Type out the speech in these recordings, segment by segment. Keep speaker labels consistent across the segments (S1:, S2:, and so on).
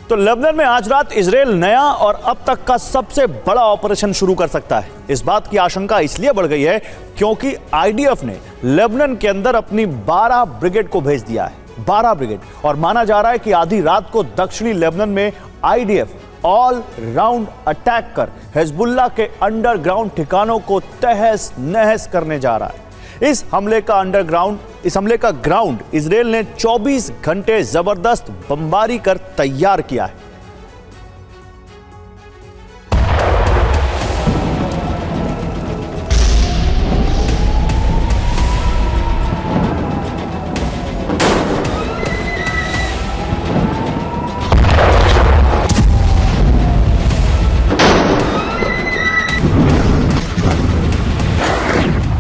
S1: तो लेबनान में आज रात इजराइल नया और अब तक का सबसे बड़ा ऑपरेशन शुरू कर सकता है। इस बात की आशंका इसलिए बढ़ गई है क्योंकि आईडीएफ ने लेबनान के अंदर अपनी 12 ब्रिगेड को भेज दिया है। 12 ब्रिगेड, और माना जा रहा है कि आधी रात को दक्षिणी लेबनान में आईडीएफ ऑल राउंड अटैक कर हिजबुल्लाह के अंडरग्राउंड ठिकानों को तहस नहस करने जा रहा है। इस हमले का ग्राउंड इजराइल ने 24 घंटे जबरदस्त बमबारी कर तैयार किया है।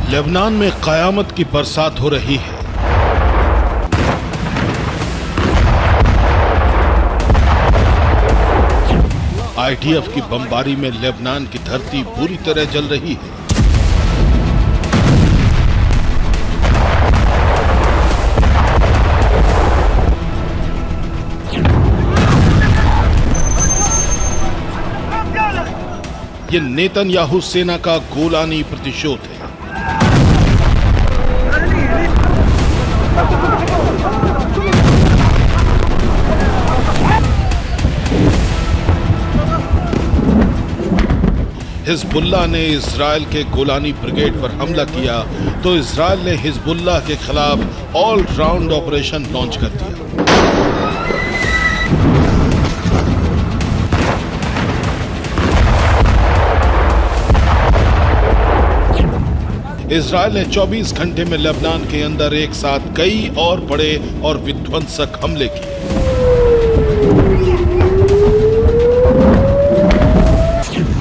S2: लेबनान में कयामत की बरसात हो रही है। आईडीएफ की बमबारी में लेबनान की धरती बुरी तरह जल रही है। ये नेतन्याहू सेना का गोलानी प्रतिशोध है। हिजबुल्लाह ने इजराइल के गोलानी ब्रिगेड पर हमला किया तो इजराइल ने हिजबुल्लाह के खिलाफ ऑल राउंड ऑपरेशन लॉन्च कर दिया। इजराइल ने 24 घंटे में लेबनान के अंदर एक साथ कई और बड़े और विध्वंसक हमले किए।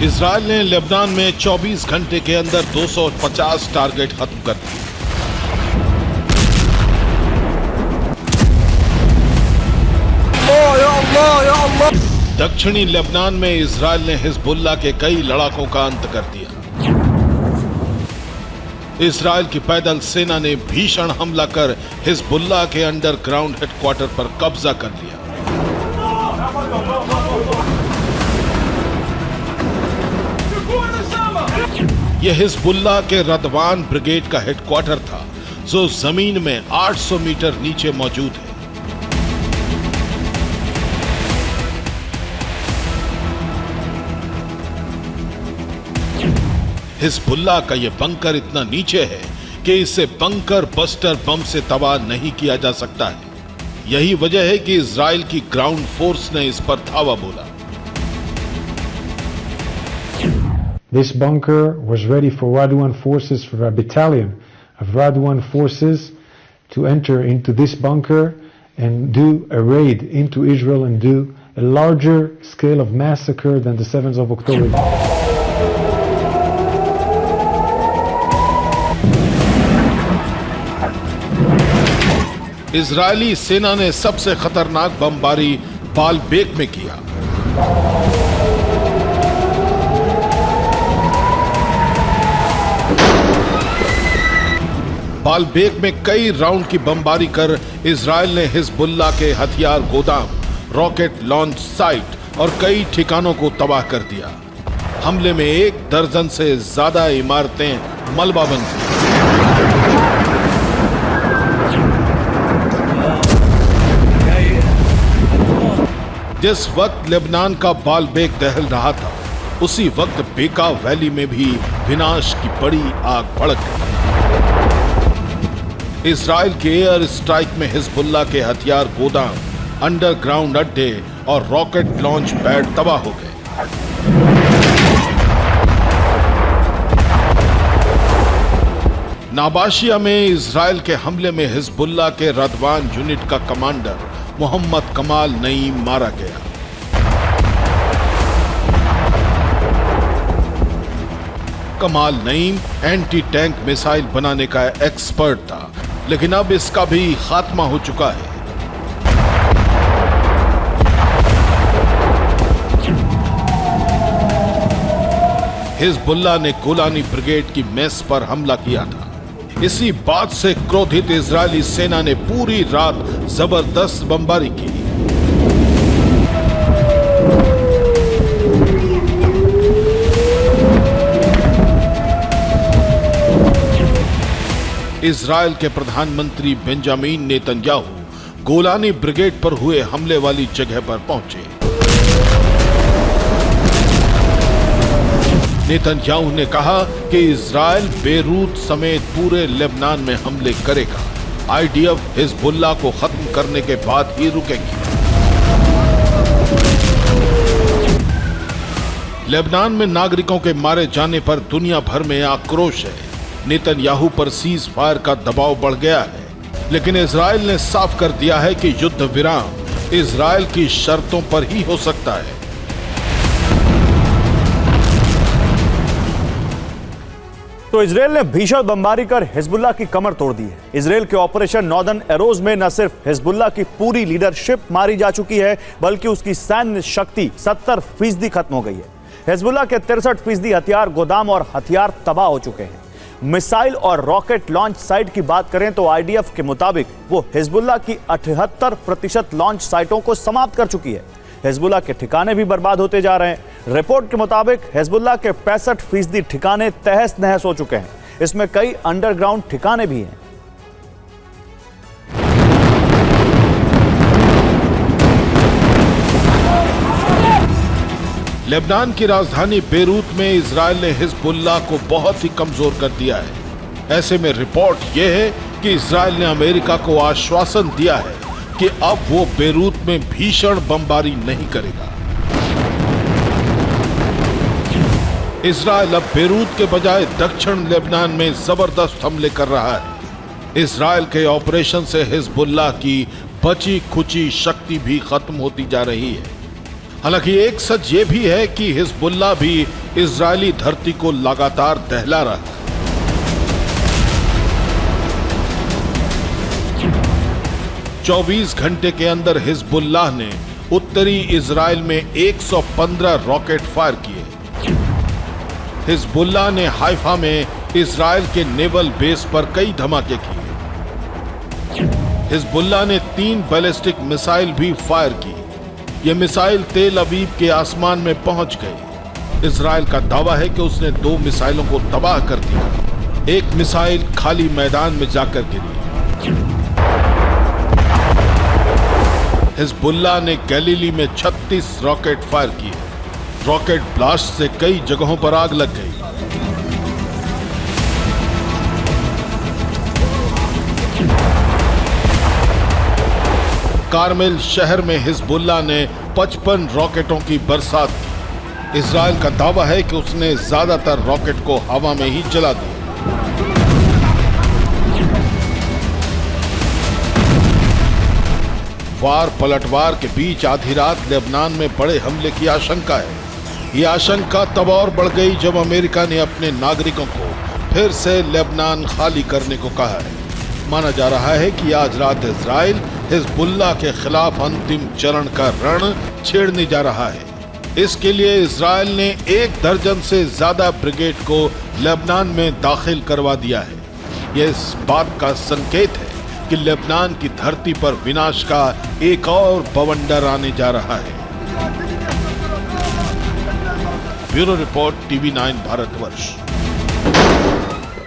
S2: इजराइल ने लेबनान में 24 घंटे के अंदर 250 टारगेट खत्म कर दिए। दक्षिणी लेबनान में इजराइल ने हिजबुल्लाह के कई लड़ाकों का अंत कर दिया। इजराइल की पैदल सेना ने भीषण हमला कर हिजबुल्लाह के अंडरग्राउंड हेडक्वार्टर पर कब्जा कर लिया। यह हिजबुल्लाह के रदवान ब्रिगेड का हेडक्वार्टर था जो जमीन में 800 मीटर नीचे मौजूद है। हिजबुल्लाह का यह बंकर इतना नीचे है कि इसे बंकर बस्टर बम से तबाह नहीं किया जा सकता है। यही वजह है कि इजराइल की ग्राउंड फोर्स ने इस पर धावा बोला।
S3: This bunker was ready for Radwan forces, for a battalion of Radwan forces to enter into this bunker and do a raid into Israel and do a larger scale of massacre than the 7th of October.
S2: Israeli सेना ने सबसे खतरनाक बमबारी Baalbek में किया। Baalbek में कई round की बमबारी कर इजराइल ने हिजबुल्लाह के हथियार गोदाम, रॉकेट लॉन्च साइट और कई ठिकानों को तबाह कर दिया। हमले में 1 दर्जन से ज्यादा इमारतें मलबा बन गई। जिस वक्त लेबनान का बालबेक दहल रहा था, उसी वक्त बेका वैली में भी विनाश की बड़ी आग भड़क गई। इजराइल के एयर स्ट्राइक में हिजबुल्लाह के हथियार गोदाम, अंडरग्राउंड अड्डे और रॉकेट लॉन्च पैड तबाह हो गए। नाबाशिया में इजराइल के हमले में हिजबुल्लाह के रदवान यूनिट का कमांडर मोहम्मद कमाल नईम मारा गया। कमाल नईम एंटी टैंक मिसाइल बनाने का एक्सपर्ट था, लेकिन अब इसका भी खात्मा हो चुका है। हिजबुल्लाह ने गोलानी ब्रिगेड की मेस पर हमला किया था। इसी बात से क्रोधित इजरायली सेना ने पूरी रात जबरदस्त बमबारी की। इजराइल के प्रधानमंत्री बेंजामिन नेतन्याहू गोलानी ब्रिगेड पर हुए हमले वाली जगह पर पहुंचे। नेतन्याहू ने कहा कि इजराइल बेरूत समेत पूरे लेबनान में हमले करेगा। आईडीएफ हिजबुल्लाह को खत्म करने के बाद ही रुकेगी। लेबनान में नागरिकों के मारे जाने पर दुनिया भर में आक्रोश है। नेतन्याहू पर सीज फायर का दबाव बढ़ गया है, लेकिन इजराइल ने साफ कर दिया है कि युद्ध विराम इजराइल की शर्तों पर ही हो सकता है।
S1: तो इजराइल ने भीषण बमबारी कर हिजबुल्लाह की कमर तोड़ दी है। इजराइल के ऑपरेशन नॉर्दर्न एरोज में न सिर्फ हिजबुल्लाह की पूरी लीडरशिप मारी जा चुकी है, बल्कि उसकी सैन्य शक्ति 70% खत्म हो गई है। हिजबुल्लाह के 63% हथियार गोदाम और हथियार तबाह हो चुके हैं। मिसाइल और रॉकेट लॉन्च साइट की बात करें तो आईडीएफ के मुताबिक वो हिजबुल्लाह की 78% लॉन्च साइटों को समाप्त कर चुकी है। हिजबुल्लाह के ठिकाने भी बर्बाद होते जा रहे हैं। रिपोर्ट के मुताबिक हिजबुल्लाह के 65% ठिकाने तहस नहस हो चुके हैं। इसमें कई अंडरग्राउंड ठिकाने भी हैं।
S2: लेबनान की राजधानी बेरूत में इजराइल ने हिजबुल्लाह को बहुत ही कमजोर कर दिया है। ऐसे में रिपोर्ट यह है कि इजराइल ने अमेरिका को आश्वासन दिया है कि अब वो बेरूत में भीषण बमबारी नहीं करेगा। इजराइल अब बेरूत के बजाय दक्षिण लेबनान में जबरदस्त हमले कर रहा है। इजराइल के ऑपरेशन से हिजबुल्लाह की बची खुची शक्ति भी खत्म होती जा रही है। हालांकि एक सच ये भी है कि हिजबुल्लाह भी इजरायली धरती को लगातार दहला रहा है। चौबीस घंटे के अंदर हिजबुल्लाह ने उत्तरी इजराइल में 115 रॉकेट फायर किए। हिजबुल्लाह ने हाइफा में इजराइल के नेवल बेस पर कई धमाके किए। हिजबुल्लाह ने 3 बैलिस्टिक मिसाइल भी फायर की। ये मिसाइल तेल अवीव के आसमान में पहुंच गई। इजराइल का दावा है कि उसने 2 मिसाइलों को तबाह कर दिया। एक मिसाइल खाली मैदान में जाकर गिरी। हिजबुल्लाह ने गैलीली में 36 रॉकेट फायर किए। रॉकेट ब्लास्ट से कई जगहों पर आग लग गई। कारमेल शहर में हिजबुल्लाह ने 55 रॉकेटों की बरसात की। इजराइल का दावा है कि उसने ज्यादातर रॉकेट को हवा में ही जला दिया। वार पलटवार के बीच आधी रात लेबनान में बड़े हमले की आशंका है। यह आशंका तब और बढ़ गई जब अमेरिका ने अपने नागरिकों को फिर से लेबनान खाली करने को कहा है। माना जा रहा है कि आज रात इजराइल हिजबुल्लाह के खिलाफ अंतिम चरण का रण छेड़ने जा रहा है। इसके लिए इजराइल ने 1 दर्जन से ज्यादा ब्रिगेड को लेबनान में दाखिल करवा दिया है। यह इस बात का संकेत है कि लेबनान की धरती पर विनाश का एक और बवंडर आने जा रहा है। Bureau report, TV9 Bharatvarsh.